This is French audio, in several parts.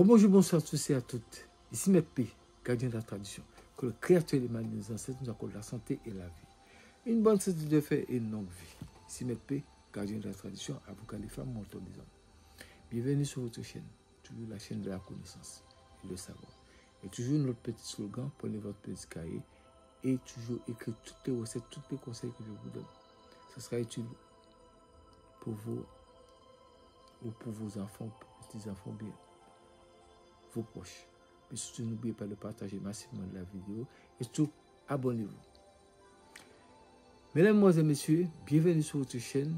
Bonjour, bonsoir à tous et à toutes. Ici Maître P, gardien de la tradition. Que le Créateur et les mains de nos ancêtres nous accorde la santé et la vie. Une bonne santé de fer et une longue vie. Ici Maître P, gardien de la tradition, avocat des femmes, mentor des hommes. Bienvenue sur votre chaîne, toujours la chaîne de la connaissance et le savoir. Et toujours notre petit slogan, prenez votre petit cahier et toujours écrire toutes les recettes, tous les conseils que je vous donne. Ce sera utile pour vous ou pour vos enfants, petits-enfants bien. Vos proches. Mais surtout, n'oubliez pas de partager massivement la vidéo et surtout, abonnez-vous. Mesdames et messieurs, bienvenue sur votre chaîne.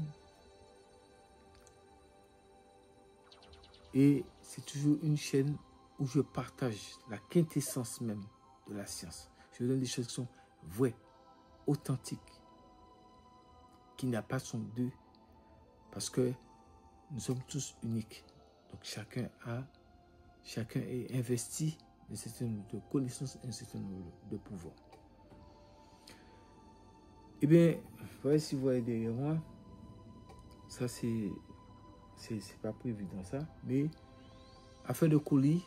Et c'est toujours une chaîne où je partage la quintessence même de la science. Je vous donne des choses qui sont vraies, authentiques, qui n'a pas son deux, parce que nous sommes tous uniques. Donc chacun est investi d'un certain nombre de connaissances et un certain nombre de pouvoirs. Eh bien, voyez si vous voyez derrière moi, ça c'est pas prévu dans ça, mais afin de colis,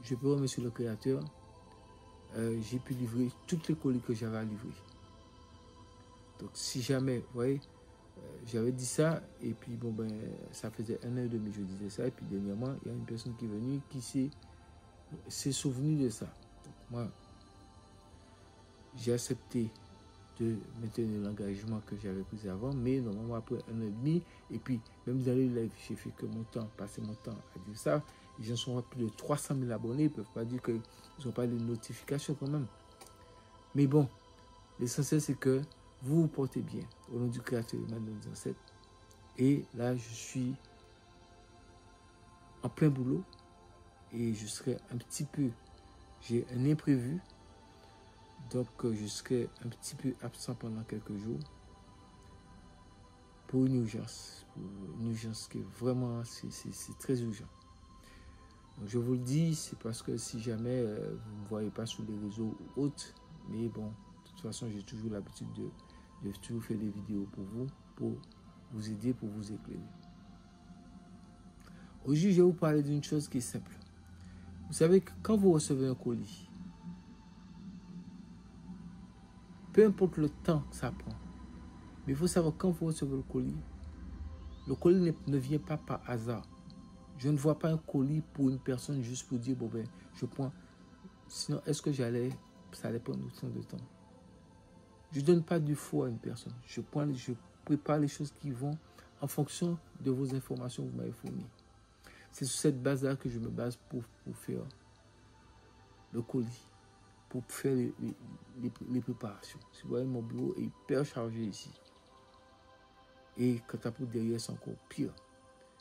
je peux remercier le Créateur, j'ai pu livrer toutes les colis que j'avais à livrer. Donc si jamais, vous voyez, j'avais dit ça, et puis bon ben, ça faisait 1 an et demi que je disais ça, et puis dernièrement, il y a une personne qui est venue qui s'est souvenue de ça. Donc moi, j'ai accepté de maintenir l'engagement que j'avais pris avant, mais normalement après 1 an et demi, et puis même dans les lives, j'ai fait que passer mon temps à dire ça. Les gens sont à plus de 300 000 abonnés, ils ne peuvent pas dire qu'ils n'ont pas de notifications quand même. Mais bon, l'essentiel c'est que vous vous portez bien au nom du Créateur et de nos ancêtres. Et là, je suis en plein boulot et je serai un petit peu, j'ai un imprévu, donc je serai un petit peu absent pendant quelques jours pour une urgence qui est vraiment, c'est très urgent. Donc je vous le dis, c'est parce que si jamais vous ne me voyez pas sur les réseaux ou autres, mais bon, de toute façon, j'ai toujours l'habitude de toujours faire des vidéos pour vous aider, pour vous éclairer. Aujourd'hui, je vais vous parler d'une chose qui est simple. Vous savez que quand vous recevez un colis, peu importe le temps que ça prend, mais il faut savoir quand vous recevez le colis ne vient pas par hasard. Je ne vois pas un colis pour une personne juste pour dire, bon ben, je prends, sinon est-ce que ça allait prendre autant de temps? Je ne donne pas du faux à une personne. Je prépare les choses qui vont en fonction de vos informations que vous m'avez fournies. C'est sur cette base-là que je me base pour faire le colis, pour faire les préparations. Si vous voyez, mon bureau est hyper chargé ici. Et quand tu as pour derrière, c'est encore pire.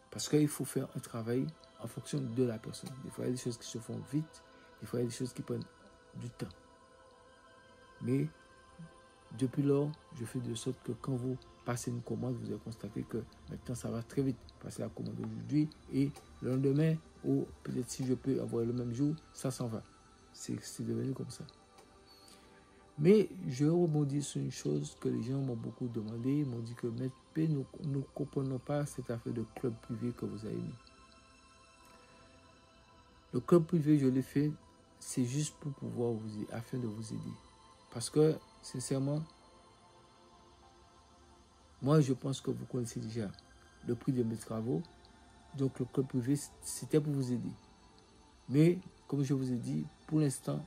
Parce qu'il faut faire un travail en fonction de la personne. Des fois, il y a des choses qui se font vite. Des fois, il y a des choses qui prennent du temps. Mais depuis lors, je fais de sorte que quand vous passez une commande, vous allez constater que maintenant ça va très vite. Passer la commande aujourd'hui et le lendemain, ou peut-être si je peux avoir le même jour, ça s'en va. C'est devenu comme ça. Mais je rebondis sur une chose que les gens m'ont beaucoup demandé. Ils m'ont dit que Maître P, nous ne comprenons pas cette affaire de club privé que vous avez mis. Le club privé, je l'ai fait, c'est juste pour pouvoir vous aider, afin de vous aider. Parce que, sincèrement, moi, je pense que vous connaissez déjà le prix de mes travaux. Donc, le club privé, c'était pour vous aider. Mais, comme je vous ai dit, pour l'instant,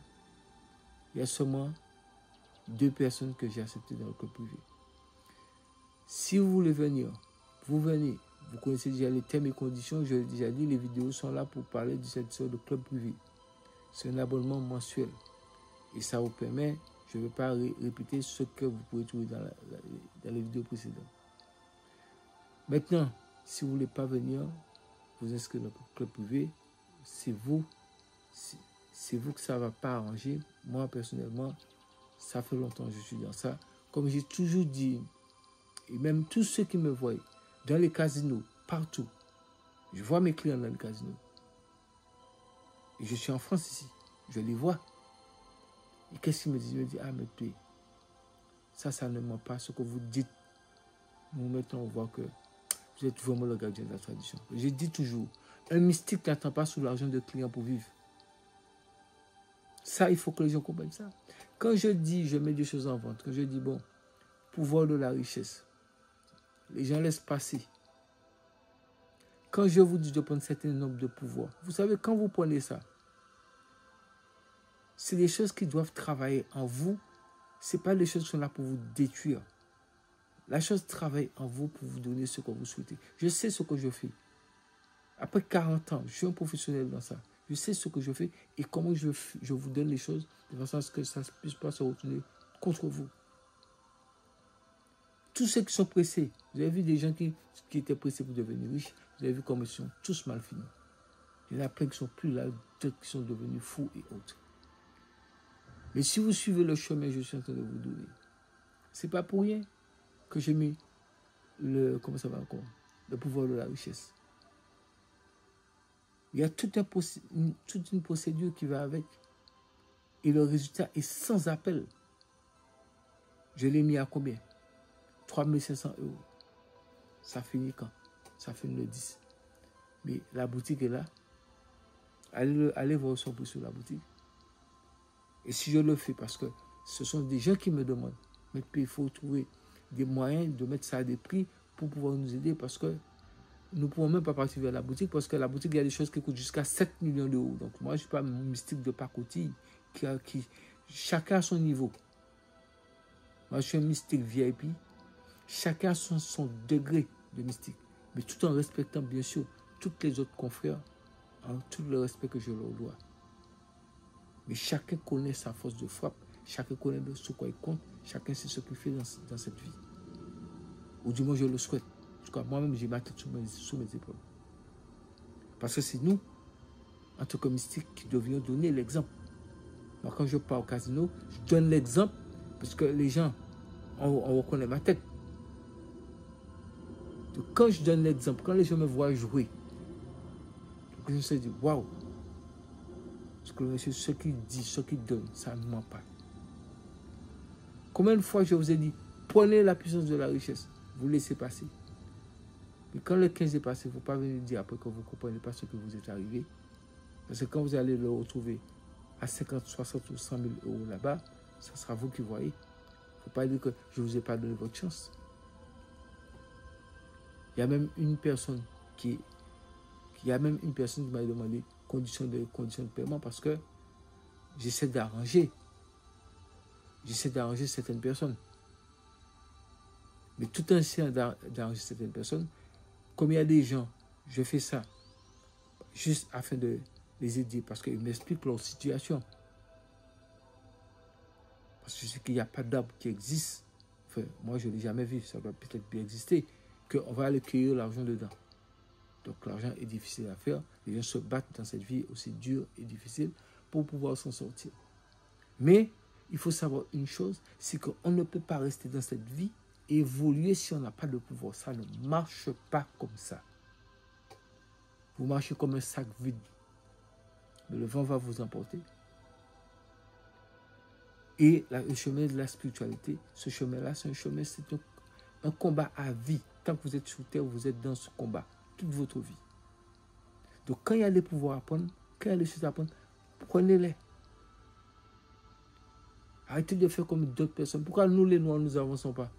il y a seulement 2 personnes que j'ai acceptées dans le club privé. Si vous voulez venir, vous venez. Vous connaissez déjà les thèmes et conditions. Je l'ai déjà dit, les vidéos sont là pour parler de cette sorte de club privé. C'est un abonnement mensuel. Et ça vous permet, je ne vais pas répéter ce que vous pouvez trouver dans les vidéos précédentes. Maintenant, si vous ne voulez pas venir, vous inscrire dans le club privé, c'est vous que ça ne va pas arranger. Moi, personnellement, ça fait longtemps que je suis dans ça. Comme j'ai toujours dit, et même tous ceux qui me voient, dans les casinos, partout, je vois mes clients dans les casinos. Et je suis en France ici, je les vois. Et qu'est-ce qu'ils me disent? Ils me disent, ah, mais puis, ça ne ment pas ce que vous dites. Nous, maintenant, on voit que vous êtes vraiment le gardien de la tradition. Je dis toujours, Un mystique n'attend pas sur l'argent de client pour vivre. Ça, il faut que les gens comprennent ça. Quand je dis, je mets des choses en vente, quand je dis, bon, pouvoir de la richesse, les gens laissent passer. Quand je vous dis de prendre un certain nombre de pouvoirs, vous savez, quand vous prenez ça, c'est des choses qui doivent travailler en vous. Ce n'est pas des choses qui sont là pour vous détruire. La chose travaille en vous pour vous donner ce que vous souhaitez. Je sais ce que je fais. Après 40 ans, je suis un professionnel dans ça. Je sais ce que je fais et comment je vous donne les choses de façon à ce que ça ne puisse pas se retourner contre vous. Tous ceux qui sont pressés, vous avez vu des gens qui étaient pressés pour devenir riches, vous avez vu comme ils sont tous mal finis. Il y en a plein qui ne sont plus là, d'autres qui sont devenus fous et autres. Mais si vous suivez le chemin que je suis en train de vous donner, ce n'est pas pour rien que j'ai mis le pouvoir de la richesse. Il y a toute une procédure qui va avec. Et le résultat est sans appel. Je l'ai mis à combien? 3500 €. Ça finit quand? Ça finit le 10. Mais la boutique est là. Allez voir son prix sur la boutique. Et si je le fais, parce que ce sont des gens qui me demandent, mais puis il faut trouver des moyens de mettre ça à des prix pour pouvoir nous aider, parce que nous ne pouvons même pas partir vers la boutique, parce que la boutique, il y a des choses qui coûtent jusqu'à 7 millions d'euros. Donc moi, je ne suis pas un mystique de pacotille, chacun a son niveau. Moi, je suis un mystique VIP. Chacun a son degré de mystique, mais tout en respectant bien sûr tous les autres confrères, en tout le respect que je leur dois. Mais chacun connaît sa force de frappe, chacun connaît ce quoi il compte, chacun sait ce qu'il fait dans cette vie. Ou du moins, je le souhaite. En tout cas, moi-même, j'ai ma tête sous mes épaules. Parce que c'est nous, en tant que mystiques, qui devions donner l'exemple. Moi, quand je pars au casino, je donne l'exemple parce que les gens, on reconnaît ma tête. Donc, quand je donne l'exemple, quand les gens me voient jouer, je me suis dit, waouh! Parce que monsieur, ce qu'il dit, ce qu'il donne, ça ne ment pas. Combien de fois je vous ai dit, prenez la puissance de la richesse, vous laissez passer. Mais quand le 15 est passé, il ne faut pas venir dire après que vous ne comprenez pas ce que vous êtes arrivé. Parce que quand vous allez le retrouver à 50, 60 ou 100 000 € là-bas, ce sera vous qui voyez. Il ne faut pas dire que je ne vous ai pas donné votre chance. Il y a même une personne qui m'a demandé conditions de paiement parce que j'essaie d'arranger certaines personnes. Mais tout en essayant d'arranger certaines personnes, comme il y a des gens, je fais ça juste afin de les aider parce qu'ils m'expliquent leur situation. Parce que je sais qu'il n'y a pas d'arbre qui existe. Enfin, moi, je ne l'ai jamais vu, ça va peut-être bien exister, qu'on va aller cueillir l'argent dedans. Donc l'argent est difficile à faire. Les gens se battent dans cette vie aussi dure et difficile pour pouvoir s'en sortir. Mais il faut savoir une chose, c'est qu'on ne peut pas rester dans cette vie et évoluer si on n'a pas de pouvoir. Ça ne marche pas comme ça. Vous marchez comme un sac vide. Mais le vent va vous emporter. Et le chemin de la spiritualité, ce chemin-là, c'est un combat à vie. Tant que vous êtes sur terre, vous êtes dans ce combat toute votre vie. Donc quand il y a des pouvoirs à prendre, quand il y a des choses à prendre, prenez-les. Arrêtez de faire comme d'autres personnes. Pourquoi nous les Noirs, nous n'avançons pas?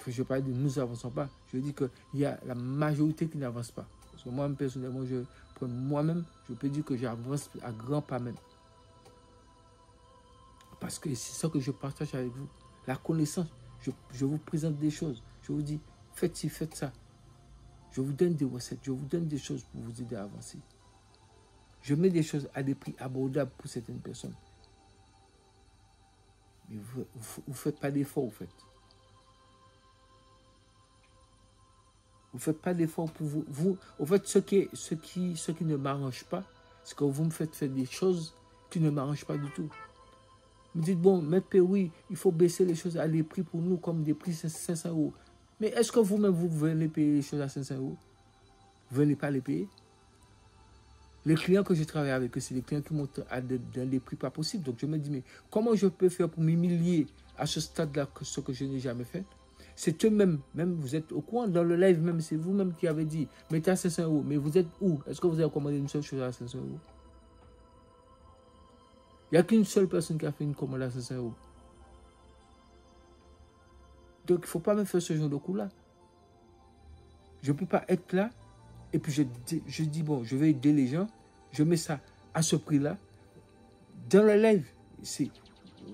Je ne veux pas dire nous n'avançons pas. Je dis qu'il y a la majorité qui n'avance pas. Parce que moi, personnellement, je peux dire que j'avance à grands pas même. Parce que c'est ça que je partage avec vous. La connaissance, je vous présente des choses. Je vous dis, faites ci, faites ça. Je vous donne des recettes, je vous donne des choses pour vous aider à avancer. Je mets des choses à des prix abordables pour certaines personnes. Mais vous ne faites pas d'effort, en fait. Vous ne faites pas d'effort pour vous. En fait, ce qui ne m'arrange pas, c'est que vous me faites faire des choses qui ne m'arrangent pas du tout. Vous me dites, bon, Maître P, oui, il faut baisser les choses à des prix pour nous, comme des prix 500 €. Mais est-ce que vous-même, vous venez payer les choses à 500 €? Vous ne venez pas les payer? Les clients que je travaille avec, c'est des clients qui montent dans des prix pas possibles. Donc je me dis, mais comment je peux faire pour m'humilier à ce stade-là, ce que je n'ai jamais fait? C'est eux-mêmes, même vous êtes au courant, dans le live même, c'est vous-même qui avez dit, mettez à 500 €. Mais vous êtes où? Est-ce que vous avez commandé une seule chose à 500 €? Il n'y a qu'une seule personne qui a fait une commande à 500 €. Donc, il ne faut pas me faire ce genre de coup-là. Je ne peux pas être là, et puis je dis, bon, je vais aider les gens, je mets ça à ce prix-là. Dans le live, vous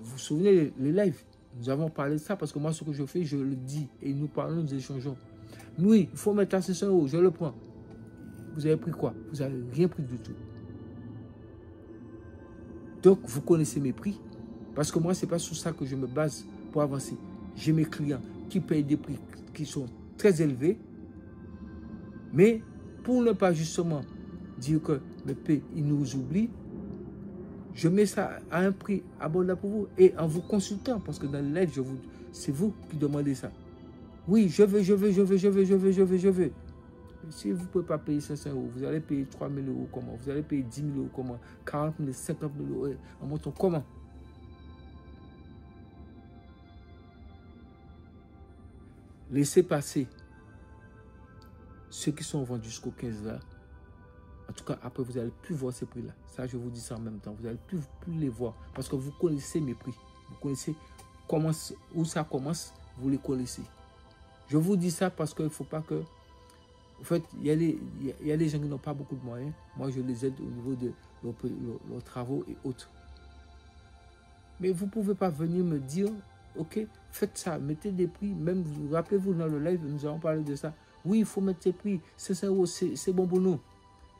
vous souvenez, les lives, nous avons parlé de ça, parce que moi, ce que je fais, je le dis, et nous parlons, nous échangeons. Oui, il faut mettre à 500 €, je le prends. Vous avez pris quoi? Vous n'avez rien pris du tout. Donc, vous connaissez mes prix. Parce que moi, ce n'est pas sur ça que je me base pour avancer. J'ai mes clients qui payent des prix qui sont très élevés. Mais pour ne pas justement dire que mes pays, ils nous oublient, je mets ça à un prix abordable pour vous. Et en vous consultant, parce que dans le live, c'est vous qui demandez ça. Oui, je veux. Si vous ne pouvez pas payer 500 €, vous allez payer 3 000 € comment? Vous allez payer 10 000 € comment? 40 000, 50 000 € en montant comment? Laissez passer ceux qui sont vendus jusqu'au 15 là. En tout cas, après, vous n'allez plus voir ces prix-là. Ça, je vous dis ça en même temps. Vous n'allez plus les voir parce que vous connaissez mes prix. Vous connaissez où ça commence, vous les connaissez. Je vous dis ça parce qu'il ne faut pas que... En fait, il y a des gens qui n'ont pas beaucoup de moyens. Moi, je les aide au niveau de leurs travaux et autres. Mais vous ne pouvez pas venir me dire, ok, faites ça, mettez des prix. Même, rappelez-vous, dans le live, nous avons parlé de ça. Oui, il faut mettre des prix. 500 €, c'est bon pour nous.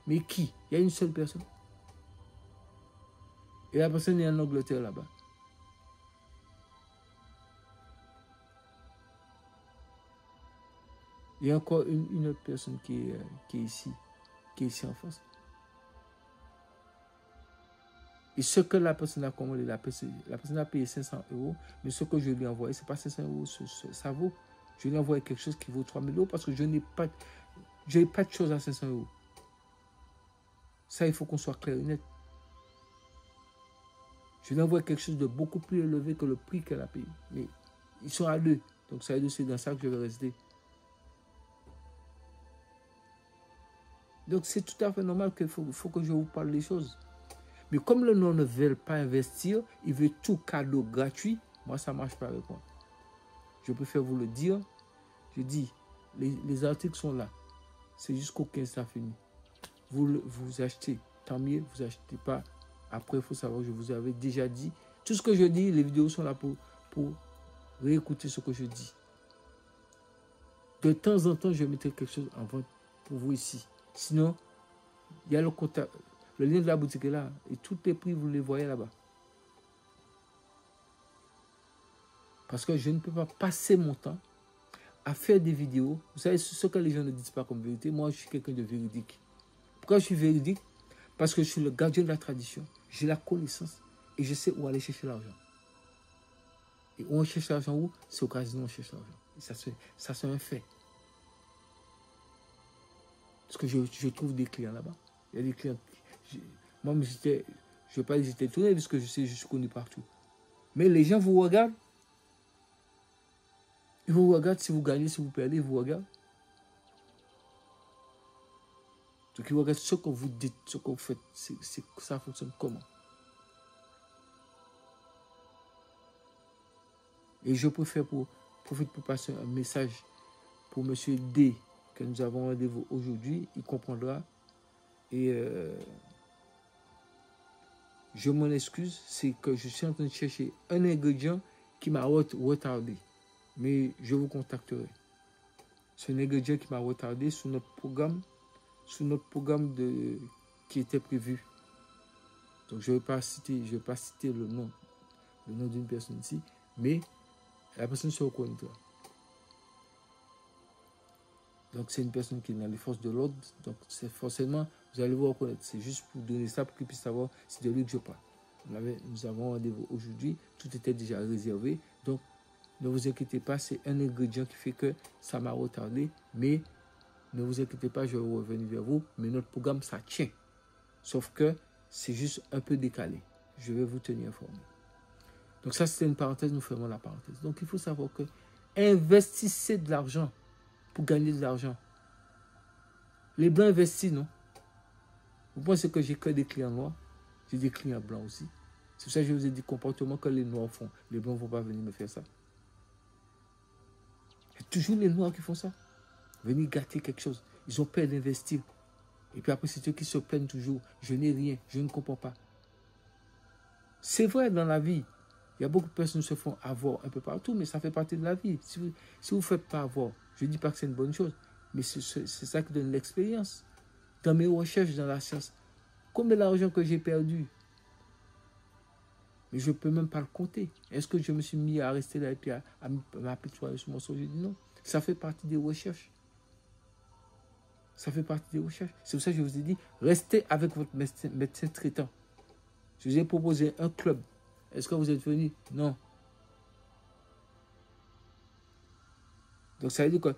Mais qui? Il y a une seule personne. Et la personne est en Angleterre là-bas. Il y a encore une autre personne qui est ici en France. Et ce que la personne a commandé, la personne a payé 500 €, mais ce que je lui ai envoyé, ce n'est pas 500 €, ça vaut. Je lui ai envoyé quelque chose qui vaut 3 000 € parce que je n'ai pas de choses à 500 €. Ça, il faut qu'on soit clair et net. Je lui ai envoyé quelque chose de beaucoup plus élevé que le prix qu'elle a payé. Mais ils sont à deux. Donc ça veut dire que c'est dans ça que je vais rester. Donc c'est tout à fait normal qu'il faut que je vous parle des choses. Mais comme le nom ne veut pas investir, il veut tout cadeau gratuit, moi ça ne marche pas avec moi. Je préfère vous le dire. Je dis, les articles sont là. C'est jusqu'au 15, ça finit. Vous achetez, tant mieux, vous achetez pas. Après, il faut savoir, je vous avais déjà dit. Tout ce que je dis, les vidéos sont là pour réécouter ce que je dis. De temps en temps, je mettrai quelque chose en vente pour vous ici. Sinon, il y a le contact, le lien de la boutique est là. Et tous les prix, vous les voyez là-bas. Parce que je ne peux pas passer mon temps à faire des vidéos. Vous savez, ce que les gens ne disent pas comme vérité. Moi, je suis quelqu'un de véridique. Pourquoi je suis véridique? Parce que je suis le gardien de la tradition. J'ai la connaissance et je sais où aller chercher l'argent. Et où on cherche l'argent où? C'est au casino où on cherche l'argent. Et ça, c'est un fait. Parce que je trouve des clients là-bas. Il y a des clients. Moi, je ne vais pas hésiter à tourner parce que je sais, je suis connu partout. Mais les gens vous regardent. Ils vous regardent si vous gagnez, si vous perdez, ils vous regardent. Donc, ils regardent ce que vous dites, ce que vous faites. Ça fonctionne comment? Et je préfère profite pour passer un message pour M. D, que nous avons rendez-vous aujourd'hui. Il comprendra. Et je m'en excuse, c'est que je suis en train de chercher un ingrédient qui m'a retardé. Mais je vous contacterai. C'est un ingrédient qui m'a retardé sur notre programme qui était prévu. Donc je ne vais pas citer le nom d'une personne ici, mais la personne se reconnaîtra. Donc c'est une personne qui est dans les forces de l'ordre, donc c'est forcément, vous allez vous reconnaître. C'est juste pour donner ça pour qu'il puisse savoir c'est de lui que je parle. Nous avons rendez-vous aujourd'hui, tout était déjà réservé, donc ne vous inquiétez pas, c'est un ingrédient qui fait que ça m'a retardé, mais ne vous inquiétez pas, je vais revenir vers vous, mais notre programme, ça tient. Sauf que c'est juste un peu décalé. Je vais vous tenir informé. Donc ça, c'était une parenthèse, nous fermons la parenthèse. Donc il faut savoir que Investissez de l'argent pour gagner de l'argent. Les blancs investissent, non? Vous pensez que j'ai que des clients noirs? J'ai des clients blancs aussi. C'est pour ça que je vous ai dit comportement que les noirs font. Les blancs ne vont pas venir me faire ça. C'est toujours les noirs qui font ça. Venir gâter quelque chose. Ils ont peur d'investir. Et puis après, c'est eux qui se plaignent toujours. Je n'ai rien, je ne comprends pas. C'est vrai dans la vie. Il y a beaucoup de personnes qui se font avoir un peu partout, mais ça fait partie de la vie. Si vous ne faites pas avoir, je ne dis pas que c'est une bonne chose, mais c'est ça qui donne l'expérience. Dans mes recherches dans la science, combien d'argent que j'ai perdu? Mais je ne peux même pas le compter. Est-ce que je me suis mis à rester là et puis à m'apitoyer sur mon sort? Je dis non. Ça fait partie des recherches. Ça fait partie des recherches. C'est pour ça que je vous ai dit, restez avec votre médecin traitant. Je vous ai proposé un club. Est-ce que vous êtes venu? Non. Donc ça veut dire que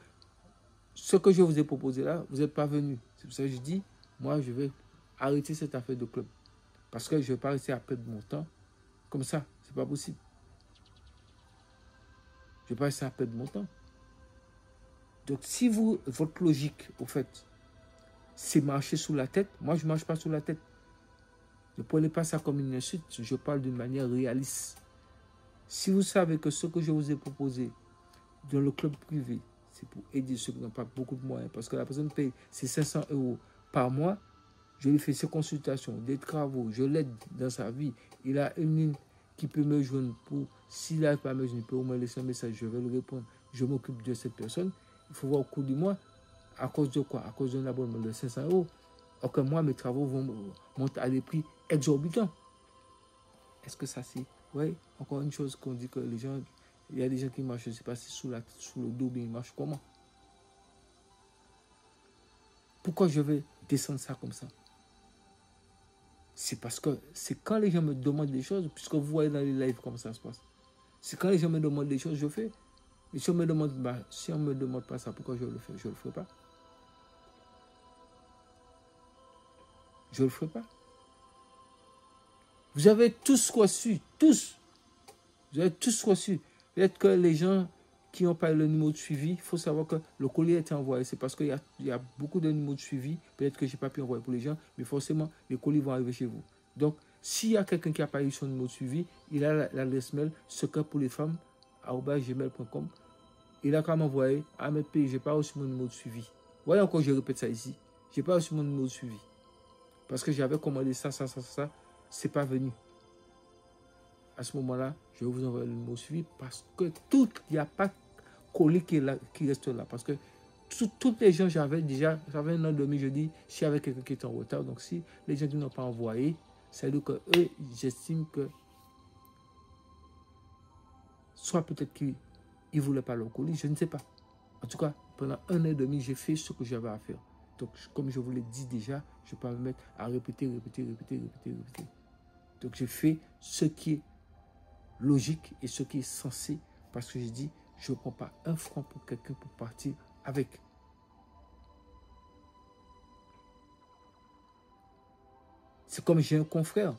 ce que je vous ai proposé là, vous n'êtes pas venu. C'est pour ça que je dis, moi je vais arrêter cette affaire de club. Parce que je ne vais pas rester à perdre mon temps. Comme ça, c'est pas possible. Je ne vais pas rester à perdre mon temps. Donc si votre logique, au fait, c'est marcher sous la tête, moi je ne marche pas sous la tête. Ne prenez pas ça comme une insulte, je parle d'une manière réaliste. Si vous savez que ce que je vous ai proposé dans le club privé, c'est pour aider ceux qui n'ont pas beaucoup de moyens, parce que la personne paye ses 500 € par mois, je lui fais ses consultations, des travaux, je l'aide dans sa vie. Il a une ligne qui peut me joindre pour, s'il n'arrive pas à me joindre, il peut au moins laisser un message, je vais le répondre. Je m'occupe de cette personne. Il faut voir au cours du mois, à cause de quoi? À cause d'un abonnement de 500 €. Or que moi, mes travaux vont monter à des prix exorbitants. Est-ce que ça c'est... Oui, encore une chose qu'on dit que les gens... Il y a des gens qui marchent, je ne sais pas si sous le dos, mais ils marchent comment? Pourquoi je vais descendre ça comme ça? C'est parce que c'est quand les gens me demandent des choses, puisque vous voyez dans les lives comment ça se passe. C'est quand les gens me demandent des choses, je fais. Et si on me demande, si on me demande pas ça, pourquoi je le fais? Je le ferai pas. Je le ferai pas. Vous avez tous reçu, tous. Vous avez tous reçu. Peut-être que les gens qui n'ont pas le numéro de suivi, il faut savoir que le colis a été envoyé. C'est parce qu'il y a beaucoup de numéros de suivi. Peut-être que je n'ai pas pu envoyer pour les gens, mais forcément, les colis vont arriver chez vous. Donc, s'il y a quelqu'un qui n'a pas eu son numéro de suivi, il a l'adresse mail secret pour les femmes @gmail.com. Il a qu'à m'envoyer Ahmed P, je n'ai pas reçu mon numéro de suivi. Voyez encore, je répète ça ici. Je n'ai pas reçu mon numéro de suivi. Parce que j'avais commandé ça, c'est pas venu. À ce moment-là, je vais vous envoyer le numéro suivi parce que il n'y a pas de colis qui reste là. Parce que toutes les gens, j'avais un an et demi, je dis, s'il y avait quelqu'un qui était en retard, donc si les gens qui n'ont pas envoyé, c'est-à-dire que eux, j'estime que soit peut-être qu'ils ne voulaient pas leur colis, je ne sais pas. En tout cas, pendant un an et demi, j'ai fait ce que j'avais à faire. Donc, comme je vous l'ai dit déjà, je ne vais pas me mettre à répéter. Donc, j'ai fait ce qui est logique et ce qui est censé, parce que j'ai dit, je ne prends pas un franc pour quelqu'un pour partir avec. C'est comme j'ai un confrère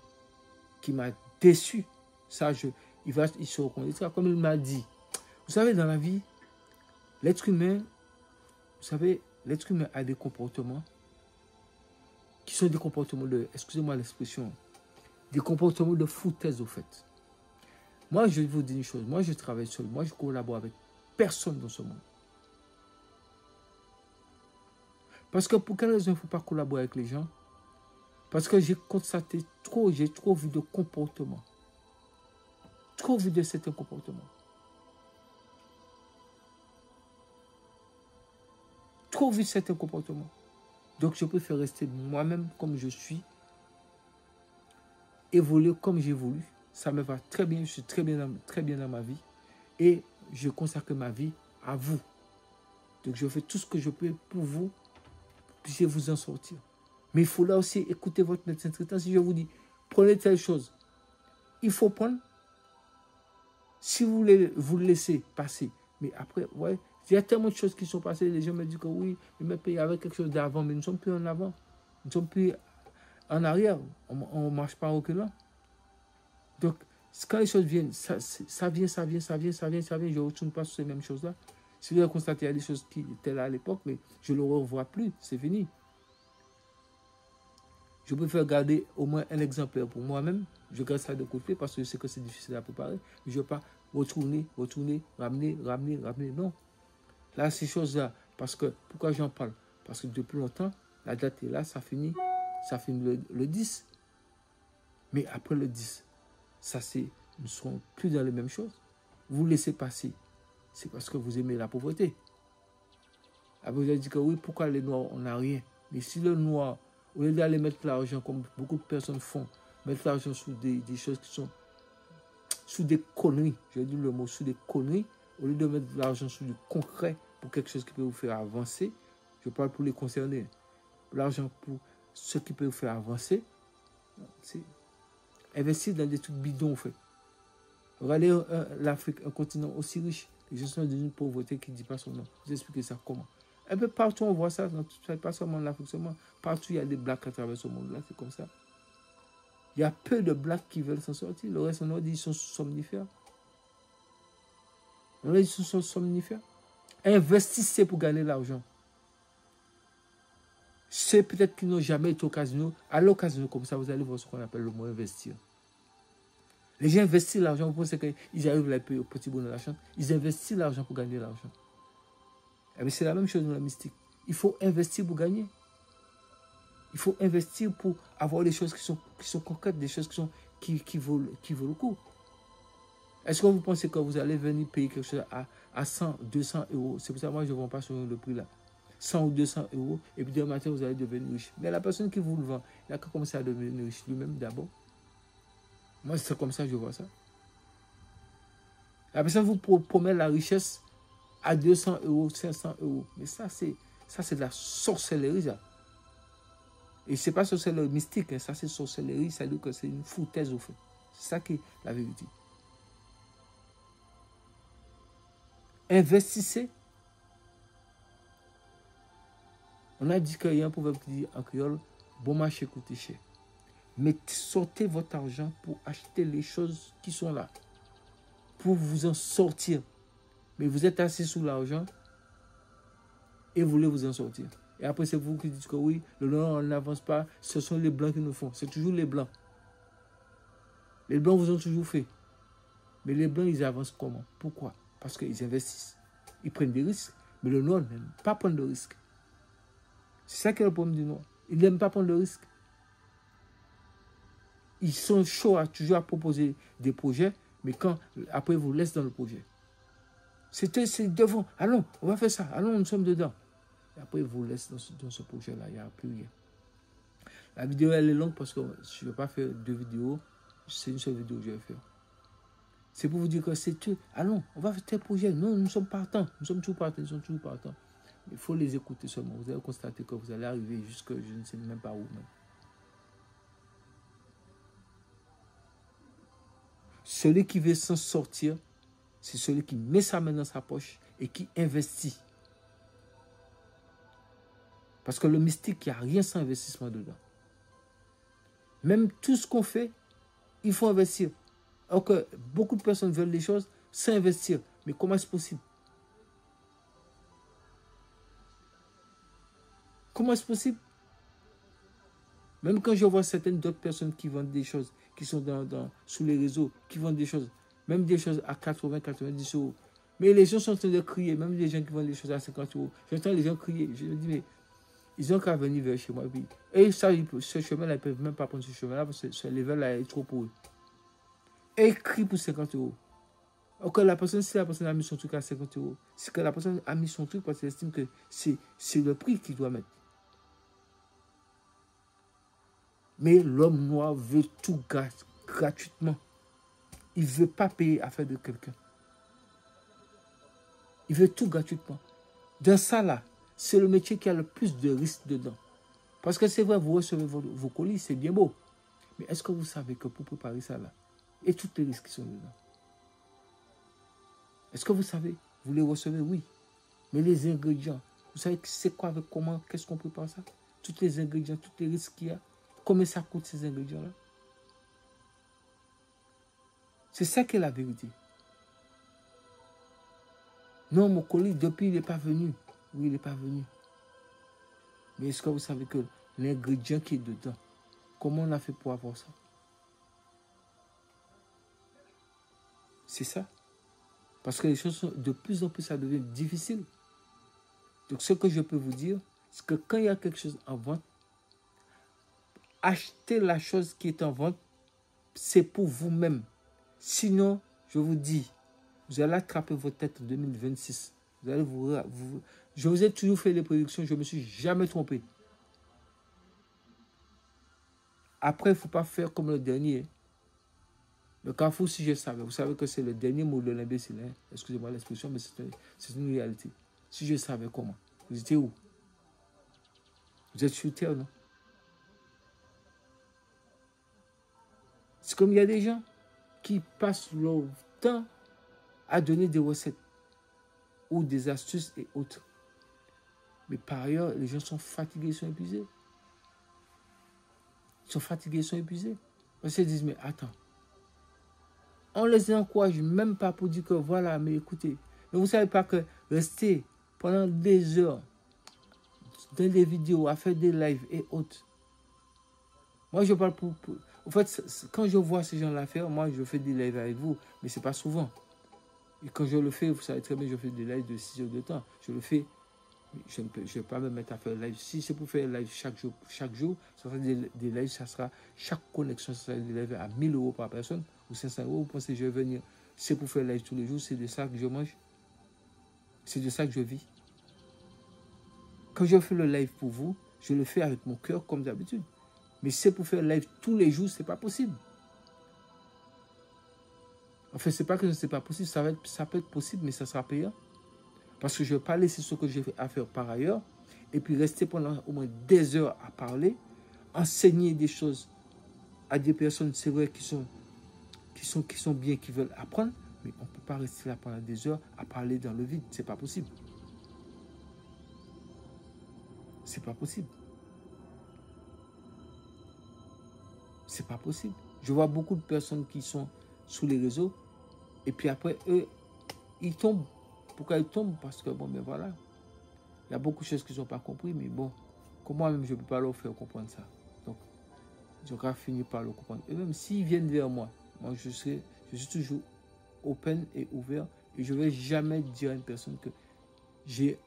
qui m'a déçu. Ça, il se reconnaîtra. Comme il m'a dit, vous savez, dans la vie, l'être humain, vous savez, l'être humain a des comportements qui sont des comportements de, excusez-moi l'expression, des comportements de foutaise au fait. Moi, je vais vous dire une chose. Moi, je travaille seul. Moi, je collabore avec personne dans ce monde. Parce que pour quelle raison il ne faut pas collaborer avec les gens? Parce que j'ai constaté j'ai trop vu de comportements. Trop vu de certains comportements. Trop vu certains comportements. Donc, je préfère rester moi-même comme je suis. Évoluer comme j'ai voulu. Ça me va très bien. Je suis très bien dans ma vie. Et je consacre ma vie à vous. Donc, je fais tout ce que je peux pour vous. Puissiez vous en sortir. Mais il faut là aussi écouter votre médecin traitant. Si je vous dis, prenez telle chose, il faut prendre. Si vous voulez, vous le laissez passer. Mais après, ouais, il y a tellement de choses qui sont passées. Les gens me disent que oui, mais il y avait quelque chose d'avant, mais nous ne sommes plus en avant. Nous ne sommes plus en arrière. On ne marche pas en reculant. Donc, Quand les choses viennent, ça vient, je ne retourne pas sur ces mêmes choses-là. Si vous avez constaté, il y a des choses qui étaient là à l'époque, mais je ne le revois plus, c'est fini. Je préfère garder au moins un exemplaire pour moi-même. Je garde ça de côté parce que je sais que c'est difficile à préparer. Je ne veux pas retourner, ramener. Non. Là, ces choses-là, parce que, pourquoi j'en parle? Parce que depuis longtemps, la date est là, ça finit le 10. Mais après le 10, nous ne serons plus dans les mêmes choses. Vous laissez passer. C'est parce que vous aimez la pauvreté. Après, vous avez dit que oui, pourquoi les Noirs, on n'a rien? Mais si le Noir, au lieu d'aller mettre l'argent, comme beaucoup de personnes font, mettre l'argent sur des choses qui sont sous des conneries, je dis le mot, sous des conneries, au lieu de mettre l'argent sur du concret pour quelque chose qui peut vous faire avancer, je parle pour les concernés, l'argent pour ce qui peut vous faire avancer, c'est investir dans des trucs bidons, en fait. Regardez l'Afrique, un continent aussi riche, les gens sont d'une pauvreté qui ne dit pas son nom. Vous expliquez ça comment? Un peu partout, on voit ça, pas seulement en Afrique, seulement partout, il y a des blacks à travers ce monde-là, c'est comme ça. Il y a peu de blacks qui veulent s'en sortir. Le reste, on dit ils sont somnifères. On dit ils sont somnifères. Investissez pour gagner l'argent. C'est peut-être qu'ils n'ont jamais été au casino. Allez au casino comme ça, vous allez voir ce qu'on appelle le mot investir. Les gens investissent l'argent, vous pensez qu'ils arrivent à payer au petit bonheur de la chance. Ils investissent l'argent pour gagner l'argent. Et c'est la même chose dans la mystique. Il faut investir pour gagner. Il faut investir pour avoir des choses qui sont concrètes, des choses qui vaut le coup. Est-ce que vous pensez que vous allez venir payer quelque chose à 100, 200 euros? C'est pour ça que moi, je ne vends pas sur le prix là. 100 ou 200 euros, et puis demain matin, vous allez devenir riche. Mais la personne qui vous le vend, il n'a qu'à commencer à devenir riche lui-même d'abord. Moi, c'est comme ça que je vois ça. La personne vous promet la richesse à 200 euros, 500 euros. Mais ça, c'est de la sorcellerie, ça. Et ce n'est pas sorcellerie mystique, hein. Ça, c'est sorcellerie, ça veut dire que c'est une foutaise au fait. C'est ça qui est la vérité. Investissez. On a dit qu'il y a un proverbe qui dit en créole, bon marché coûte cher. Mais sortez votre argent pour acheter les choses qui sont là. Pour vous en sortir. Mais vous êtes assis sous l'argent et vous voulez vous en sortir. Et après, c'est vous qui dites que oui, le noir n'avance pas, ce sont les blancs qui nous font. C'est toujours les blancs. Les blancs vous ont toujours fait. Mais les blancs, ils avancent comment? Pourquoi? Parce qu'ils investissent. Ils prennent des risques. Mais le noir n'aime pas prendre de risques. C'est ça qui est le problème du noir. Ils n'aiment pas prendre de risques. Ils sont chauds toujours à proposer des projets, mais quand après, ils vous laissent dans le projet. C'est devant. Allons, on va faire ça. Allons, nous sommes dedans. Et après, ils vous laissent dans ce projet-là. Il n'y a plus rien. La vidéo, elle est longue parce que je ne vais pas faire 2 vidéos. C'est une seule vidéo que je vais faire. C'est pour vous dire que c'est tout. Allons, on va faire tel projet. Non, nous sommes partants. Nous sommes toujours partants. Il faut les écouter seulement. Vous allez constater que vous allez arriver jusque je ne sais même pas où. Même. Celui qui veut s'en sortir, c'est celui qui met sa main dans sa poche et qui investit. Parce que le mystique, il n'y a rien sans investissement dedans. Même tout ce qu'on fait, il faut investir. Alors que beaucoup de personnes veulent des choses sans investir. Mais comment est-ce possible? Comment est-ce possible? Même quand je vois certaines d'autres personnes qui vendent des choses, qui sont sous les réseaux, qui vendent des choses, même des choses à 80, 90 euros. Mais les gens sont en train de crier, même les gens qui vendent des choses à 50 euros. J'entends les gens crier. Je me dis, mais ils ont qu'à venir vers chez moi. Et ça, ce chemin-là, ils ne peuvent même pas prendre ce chemin-là parce que ce level-là est trop pour eux. Et ils crient pour 50 euros. Ok, si la personne a mis son truc à 50 euros, c'est que la personne a mis son truc parce qu'elle estime que c'est le prix qu'il doit mettre. Mais l'homme noir veut tout gratuitement. Il ne veut pas payer à faire de quelqu'un. Il veut tout gratuitement. Dans ça, là, c'est le métier qui a le plus de risques dedans. Parce que c'est vrai, vous recevez vos colis, c'est bien beau. Mais est-ce que vous savez que pour préparer ça, là, et tous les risques qui sont dedans? Est-ce que vous savez? Vous les recevez, oui. Mais les ingrédients, vous savez c'est quoi, avec comment, qu'est-ce qu'on prépare ça? Tous les ingrédients, tous les risques qu'il y a. Combien ça coûte ces ingrédients-là? C'est ça qui est la vérité. Non, mon colis, depuis, il n'est pas venu. Oui, il n'est pas venu. Mais est-ce que vous savez que l'ingrédient qui est dedans, comment on a fait pour avoir ça? C'est ça. Parce que les choses sont de plus en plus, ça devient difficile. Donc, ce que je peux vous dire, c'est que quand il y a quelque chose en vente, achetez la chose qui est en vente, c'est pour vous-même. Sinon, je vous dis, vous allez attraper votre tête en 2026. Vous allez je vous ai toujours fait des prédictions, je ne me suis jamais trompé. Après, il ne faut pas faire comme le dernier. Le Carrefour, si je savais, vous savez que c'est le dernier mot de l'imbécile. Hein? Excusez-moi l'expression, mais c'est une réalité. Si je savais comment, vous étiez où? Vous êtes sur terre, non? C'est comme il y a des gens qui passent leur temps à donner des recettes ou des astuces et autres. Mais par ailleurs, les gens sont fatigués, ils sont épuisés. Ils sont fatigués, ils sont épuisés. Parce qu'ils disent, mais attends, on les encourage même pas pour dire que voilà, mais écoutez, mais vous ne savez pas que rester pendant des heures dans des vidéos, à faire des lives et autres. Moi, je parle pour en fait, quand je vois ces gens-là faire, moi, je fais des lives avec vous, mais ce n'est pas souvent. Et quand je le fais, vous savez très bien, je fais des lives de 6 heures de temps. Je le fais, je ne vais pas me mettre à faire live. Si c'est pour faire live chaque jour, ça sera des lives, ça sera, chaque connexion, ça sera des lives à 1 000 € par personne, ou 500 €. Vous pensez que je vais venir, c'est pour faire live tous les jours, c'est de ça que je mange. C'est de ça que je vis. Quand je fais le live pour vous, je le fais avec mon cœur comme d'habitude. Mais si c'est pour faire live tous les jours, ce n'est pas possible. En fait, ce n'est pas que ce n'est pas possible, ça peut être possible, mais ça sera payant. Parce que je ne vais pas laisser ce que j'ai à faire par ailleurs, et puis rester pendant au moins des heures à parler, enseigner des choses à des personnes, c'est vrai, qui sont bien, qui veulent apprendre, mais on ne peut pas rester là pendant des heures à parler dans le vide. Ce n'est pas possible. C'est pas possible. C'est pas possible. Je vois beaucoup de personnes qui sont sous les réseaux, et puis après, eux, ils tombent. Pourquoi ils tombent? Parce que, bon, ben voilà, il y a beaucoup de choses qu'ils n'ont pas compris, mais bon, comment même je ne peux pas leur faire comprendre ça? Donc, j'aurai fini par le comprendre. Et même s'ils viennent vers moi, je suis toujours open et ouvert, et je ne vais jamais dire à une personne que j'ai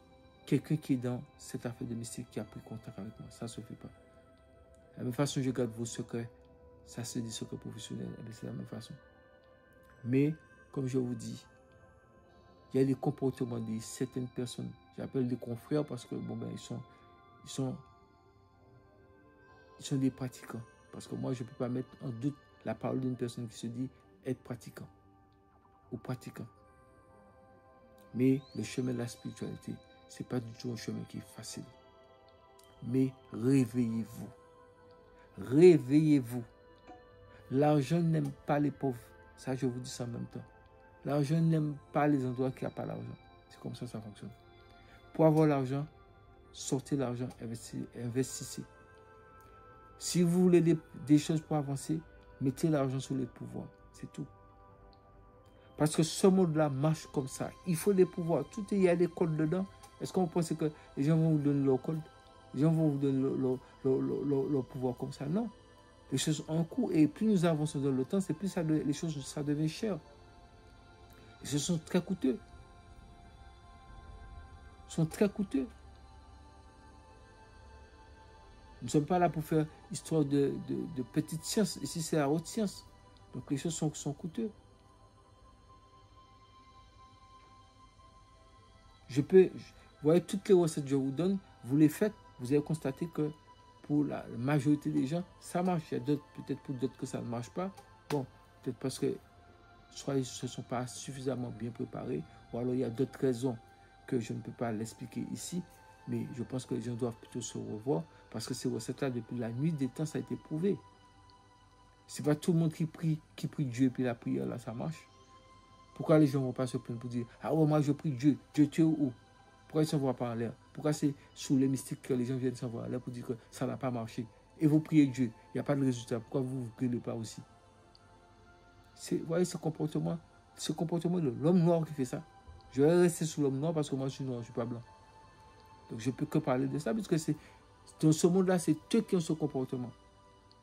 quelqu'un qui est dans cette affaire de mystique qui a pris contact avec moi. Ça ne se fait pas. De la même façon, je garde vos secrets. Ça, c'est des secrets professionnels. C'est la même façon. Mais, comme je vous dis, il y a des comportements de certaines personnes. J'appelle des confrères parce que, bon, ben, ils sont des pratiquants. Parce que moi, je ne peux pas mettre en doute la parole d'une personne qui se dit être pratiquant ou pratiquant. Mais le chemin de la spiritualité, ce n'est pas du tout un chemin qui est facile. Mais réveillez-vous. Réveillez-vous. L'argent n'aime pas les pauvres. Ça, je vous dis ça en même temps. L'argent n'aime pas les endroits qui n'ont pas l'argent. C'est comme ça fonctionne. Pour avoir l'argent, sortez l'argent, investissez. Si vous voulez des choses pour avancer, mettez l'argent sur les pouvoirs. C'est tout. Parce que ce monde-là marche comme ça. Il faut des pouvoirs. Il y a des codes dedans. Est-ce qu'on pense que les gens vont vous donner leur code? Les gens vont vous donner leur pouvoir comme ça? Non. Les choses ont un coût. Et plus nous avançons dans le temps, c'est plus les choses, ça devient cher. Les choses sont très coûteux. Sont très coûteux. Nous ne sommes pas là pour faire histoire de petite science. Ici, c'est la haute science. Donc, les choses sont coûteuses. Vous voyez, toutes les recettes que je vous donne, vous les faites, vous allez constater que pour la majorité des gens, ça marche. Il y a peut-être pour d'autres que ça ne marche pas. Bon, peut-être parce que soit ils ne se sont pas suffisamment bien préparés, ou alors il y a d'autres raisons que je ne peux pas l'expliquer ici, mais je pense que les gens doivent plutôt se revoir, parce que ces recettes-là, depuis la nuit des temps, ça a été prouvé. Ce n'est pas tout le monde qui prie Dieu, et puis la prière, là, ça marche. Pourquoi les gens ne vont pas se plaindre pour dire « Ah ouais, moi je prie Dieu, Dieu tu es où ?» Pourquoi ils ne s'envoient pas en l'air? Pourquoi c'est sous les mystiques que les gens viennent s'envoyer en l'air pour dire que ça n'a pas marché? Et vous priez Dieu, il n'y a pas de résultat. Pourquoi vous ne priez pas aussi? Vous voyez ce comportement de l'homme noir qui fait ça. Je vais rester sous l'homme noir parce que moi je suis noir, je ne suis pas blanc. Donc je ne peux que parler de ça, parce que dans ce monde-là, c'est eux qui ont ce comportement.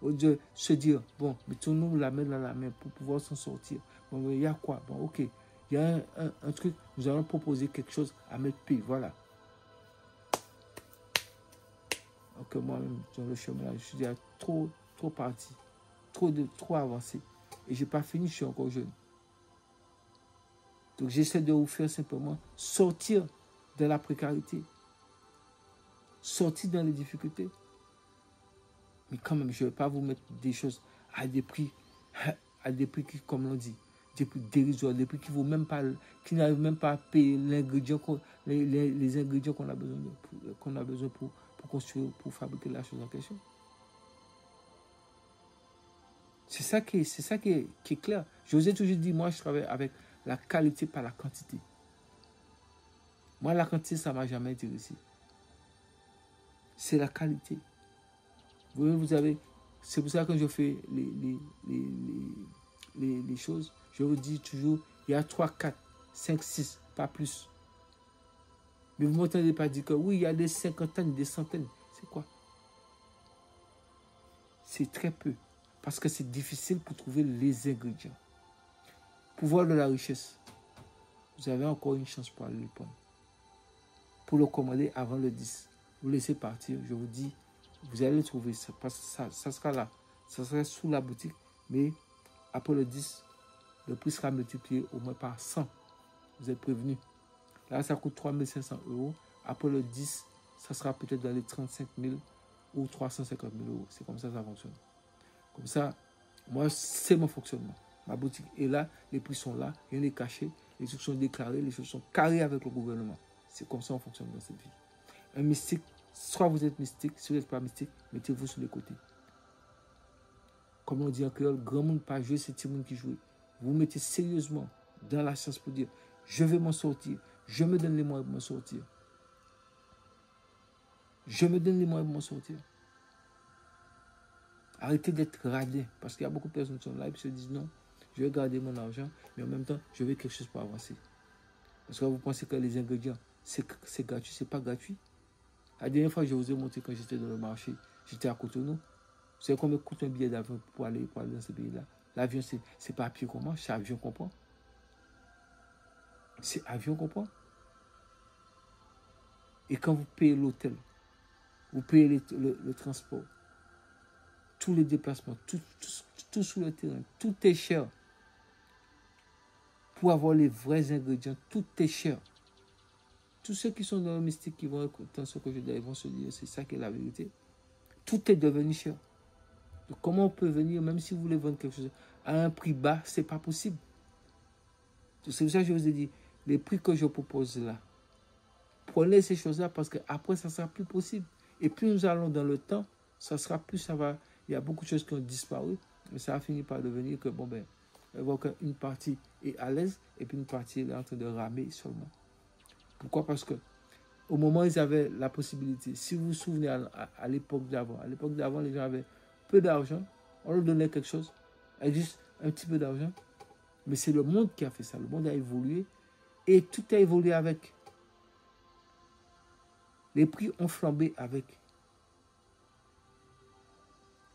Au lieu de se dire, bon, mettons-nous la main dans la main pour pouvoir s'en sortir. Bon, il y a quoi? Bon, ok, il y a un truc, nous allons proposer quelque chose à mettre pied, voilà. Donc moi-même, dans le chemin là, je suis déjà trop parti, trop avancé. Et je n'ai pas fini, je suis encore jeune. Donc j'essaie de vous faire simplement sortir de la précarité, sortir dans les difficultés. Mais quand même, je ne vais pas vous mettre des choses à des prix qui, comme l'on dit, des prix dérisoires, des prix qui n'arrivent même pas à payer l'ingrédient les ingrédients qu'on a besoin pour construire, pour fabriquer la chose en question. C'est ça qui est clair. Je vous ai toujours dit, moi, je travaille avec la qualité, pas la quantité. Moi, la quantité, ça ne m'a jamais intéressé. C'est la qualité. C'est pour ça que je fais les choses. Je vous dis toujours, il y a 3, 4, 5, 6, pas plus. Mais vous ne m'entendez pas dire que oui, il y a des cinquantaines, des centaines. C'est quoi? C'est très peu. Parce que c'est difficile pour trouver les ingrédients. Pour voir de la richesse, vous avez encore une chance pour aller le prendre. Pour le commander avant le 10. Vous laissez partir, je vous dis, vous allez le trouver. Ça sera là. Ça sera sous la boutique. Mais après le 10, le prix sera multiplié au moins par 100. Vous êtes prévenus. Là, ça coûte 3 500 €. Après le 10, ça sera peut-être dans les 35 000 ou 350 000 €. C'est comme ça que ça fonctionne. Comme ça, moi, c'est mon fonctionnement. Ma boutique est là, les prix sont là, rien n'est caché, les choses sont déclarées, les choses sont carrées avec le gouvernement. C'est comme ça qu'on fonctionne dans cette vie. Un mystique, soit vous êtes mystique, si vous n'êtes pas mystique, mettez-vous sur les côtés. Comme on dit en créole, grand monde pas jouer, c'est petit monde qui joue. Vous vous mettez sérieusement dans la science pour dire, je vais m'en sortir, je me donne les moyens de m'en sortir. Je me donne les moyens de m'en sortir. Arrêtez d'être radin, parce qu'il y a beaucoup de personnes qui sont là et qui se disent non, je vais garder mon argent, mais en même temps, je veux quelque chose pour avancer. Parce que vous pensez que les ingrédients, c'est gratuit, c'est pas gratuit. La dernière fois, je vous ai montré quand j'étais dans le marché, j'étais à Cotonou. Vous savez combien coûte un billet d'avion pour aller dans ce pays-là? L'avion, c'est pas à pied qu'on mange, c'est avion qu'on prend. C'est avion qu'on prend. Et quand vous payez l'hôtel, vous payez le transport, tous les déplacements, tout sur le terrain, tout est cher. Pour avoir les vrais ingrédients, tout est cher. Tous ceux qui sont dans le mystique, qui vont écouter ce que je dis, ils vont se dire, c'est ça qui est la vérité. Tout est devenu cher. Donc, comment on peut venir, même si vous voulez vendre quelque chose à un prix bas, c'est pas possible. C'est pour ça que je vous ai dit, les prix que je propose là, prenez ces choses-là parce qu'après, ça ne sera plus possible. Et plus nous allons dans le temps, ça sera plus, ça va. Il y a beaucoup de choses qui ont disparu, mais ça a fini par devenir que, bon, ben, une partie est à l'aise et puis une partie est en train de ramer seulement. Pourquoi? Parce que au moment où ils avaient la possibilité, si vous vous souvenez à l'époque d'avant, les gens avaient peu d'argent, on leur donnait quelque chose, juste un petit peu d'argent, mais c'est le monde qui a fait ça. Le monde a évolué et tout a évolué avec. Les prix ont flambé avec.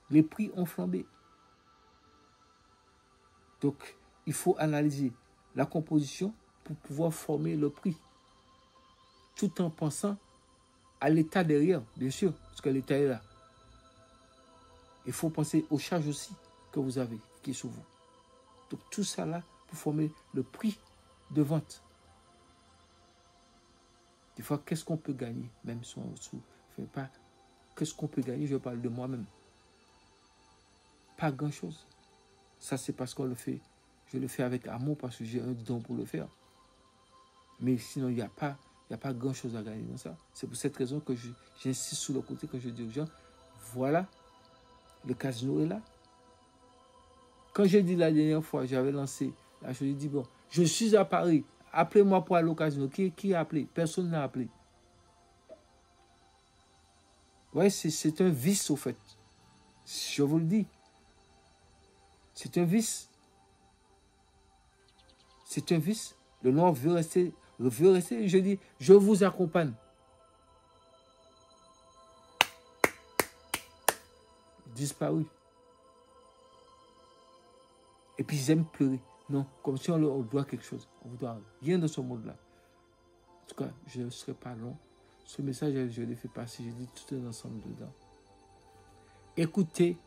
Les prix ont flambé. Donc, il faut analyser la composition pour pouvoir former le prix. Tout en pensant à l'état derrière, bien sûr, parce que l'état est là. Il faut penser aux charges aussi que vous avez, qui est sur vous. Donc, tout ça là, pour former le prix de vente. Des fois, qu'est-ce qu'on peut gagner, même si on ne fait pas, qu'est-ce qu'on peut gagner, je parle de moi-même. Pas grand-chose. Ça, c'est parce qu'on le fait. Je le fais avec amour parce que j'ai un don pour le faire. Mais sinon, il n'y a pas grand-chose à gagner dans ça. C'est pour cette raison que j'insiste sur le côté que je dis aux gens, voilà, le casino est là. Quand j'ai dit la dernière fois, j'avais lancé la chose, j'ai dit, bon, je suis à Paris, appelez-moi pour aller au casino. Qui a appelé? Personne n'a appelé. Ouais, c'est un vice, au fait. Je vous le dis. C'est un vice. C'est un vice. Le noir veut rester. Je dis, je vous accompagne. Disparu. Et puis j'aime pleurer. Non, comme si on doit quelque chose. On doit rien dans ce monde-là. En tout cas, je ne serai pas long. Ce message, je l'ai fait passer. Je dis tout un ensemble dedans. Écoutez,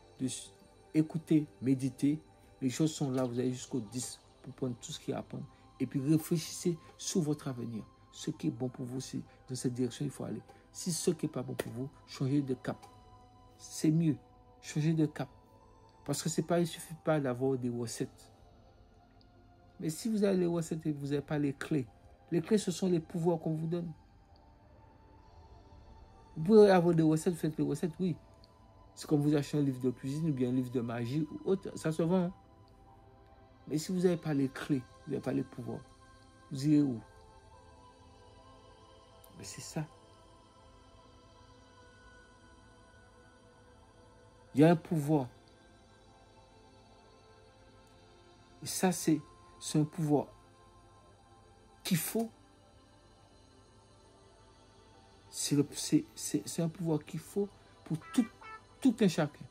méditez. Les choses sont là. Vous allez jusqu'au 10 pour prendre tout ce qu'il y a à prendre. Et puis réfléchissez sur votre avenir. Ce qui est bon pour vous, c'est dans cette direction il faut aller. Si ce qui n'est pas bon pour vous, changez de cap. C'est mieux. Changez de cap. Parce que il ne suffit pas d'avoir des recettes. Mais si vous avez les recettes et vous n'avez pas les clés ce sont les pouvoirs qu'on vous donne. Vous pouvez avoir des recettes, vous faites les recettes, oui. C'est comme vous achetez un livre de cuisine ou bien un livre de magie ou autre, ça se vend. Hein? Mais si vous n'avez pas les clés, vous n'avez pas les pouvoirs, vous irez où? Mais c'est ça. Il y a un pouvoir. Et ça, c'est un pouvoir qu'il faut. C'est un pouvoir qu'il faut pour tout un chacun.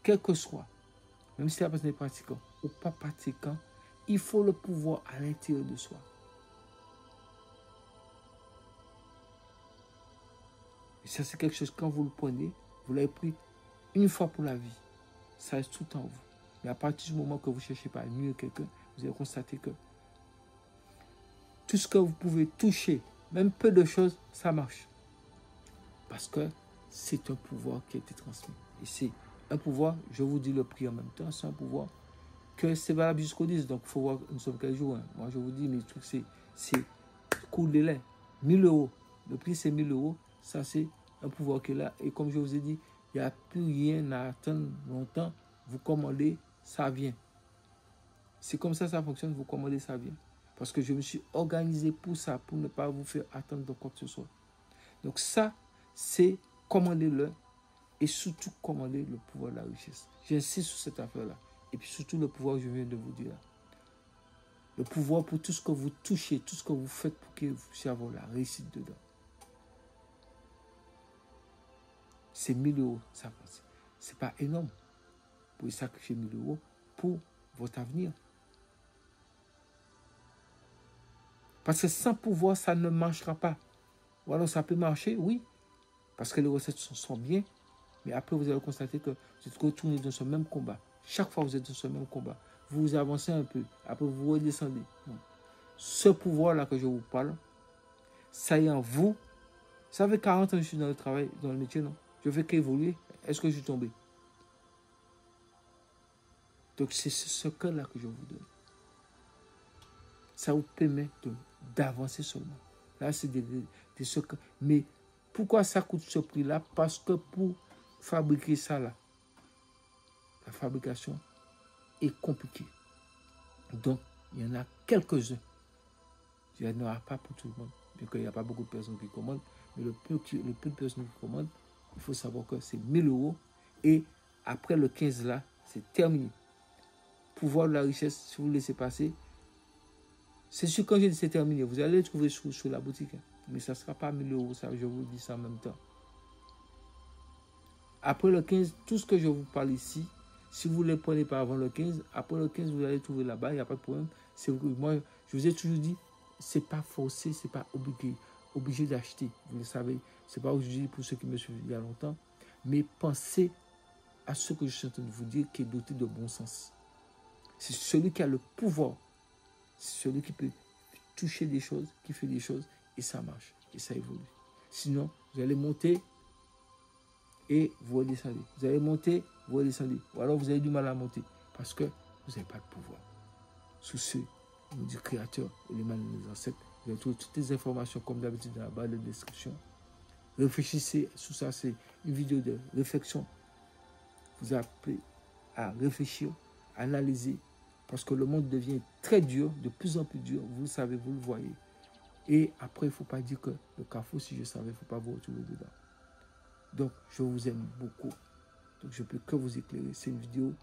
Quel que soit. Même si la personne est pratiquant ou pas pratiquant, il faut le pouvoir à l'intérieur de soi. Et ça, c'est quelque chose, quand vous le prenez, vous l'avez pris une fois pour la vie. Ça reste tout en vous. Mais à partir du moment que vous ne cherchez pas à mieux quelqu'un, vous allez constater que tout ce que vous pouvez toucher, même peu de choses, ça marche. Parce que c'est un pouvoir qui a été transmis. Et c'est un pouvoir, je vous dis le prix en même temps, c'est un pouvoir que c'est valable jusqu'au 10. Donc, il faut voir, nous sommes quel jour. Hein. Moi, je vous dis, mes trucs, c'est court délai. 1 000 euros. Le prix, c'est 1 000 euros. Ça, c'est un pouvoir qui est là. Et comme je vous ai dit, il n'y a plus rien à attendre longtemps. Vous commandez, ça vient. C'est comme ça fonctionne. Vous commandez, ça vient. Parce que je me suis organisé pour ça, pour ne pas vous faire attendre de quoi que ce soit. Donc ça, c'est commander-le et surtout commander le pouvoir de la richesse. J'insiste sur cette affaire-là. Et puis surtout le pouvoir que je viens de vous dire. Le pouvoir pour tout ce que vous touchez, tout ce que vous faites pour que vous puissiez avoir la réussite dedans. C'est 1 000 euros, ça passe. C'est pas énorme. Vous pouvez sacrifier 1 000 euros pour votre avenir. Parce que sans pouvoir, ça ne marchera pas. Ou alors ça peut marcher, oui, parce que les recettes sont bien, mais après vous allez constater que vous êtes retourné dans ce même combat. Chaque fois que vous êtes dans ce même combat, vous avancez un peu, après vous redescendez. Non. Ce pouvoir-là que je vous parle, ça y est en vous. Ça fait 40 ans que je suis dans le travail, dans le métier, non? Je fais qu'évoluer. Est-ce que je suis tombé? Donc c'est ce cœur-là que je vous donne. Ça vous permet d'avancer seulement. Là, c'est des secrets. Mais pourquoi ça coûte ce prix-là? Parce que pour fabriquer ça, là, la fabrication est compliquée. Donc, il y en a quelques-uns. Il n'y en aura pas pour tout le monde. Bien qu'il n'y a pas beaucoup de personnes qui commandent. Mais le peu de personnes qui commandent, il faut savoir que c'est 1 000 euros. Et après le 15 là, c'est terminé. Pouvoir de la richesse, si vous le laissez passer, c'est sûr quand je dis c'est terminé, vous allez le trouver sur la boutique. Hein. Mais ça ne sera pas 1 000 euros, ça, je vous dis ça en même temps. Après le 15, tout ce que je vous parle ici, si vous ne les prenez pas avant le 15, après le 15, vous allez trouver là-bas, il n'y a pas de problème. Moi, je vous ai toujours dit, ce n'est pas forcé, ce n'est pas obligé d'acheter. Vous le savez, ce n'est pas obligé pour ceux qui me suivent il y a longtemps. Mais pensez à ce que je suis en train de vous dire, qui est doté de bon sens. C'est celui qui a le pouvoir. C'est celui qui peut toucher des choses, qui fait des choses, et ça marche, et ça évolue. Sinon, vous allez monter et vous redescendez. Vous allez monter, vous redescendez. Ou alors vous avez du mal à monter, parce que vous n'avez pas de pouvoir. Sous ce, nous dit Créateur et les mains de nos ancêtres, vous allez trouver toutes les informations, comme d'habitude, dans la barre de description. Réfléchissez, sous ça, c'est une vidéo de réflexion. Vous appelez à réfléchir, à analyser, parce que le monde devient très dur, de plus en plus dur, vous le savez, vous le voyez. Et après, il ne faut pas dire que le carrefour, si je savais, il ne faut pas vous retrouver dedans. Donc, je vous aime beaucoup. Donc, je ne peux que vous éclairer. C'est une vidéo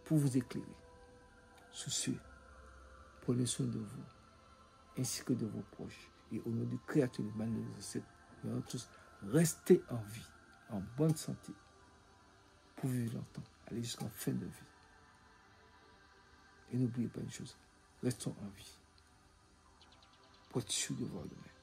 pour vous éclairer. Sous ce, Prenez soin de vous, ainsi que de vos proches. Et au nom du Créateur de nous tous, restez en vie, en bonne santé, pour vivre longtemps, aller jusqu'en fin de vie. Et n'oubliez pas une chose, restons en vie, pour être sûr de voir demain.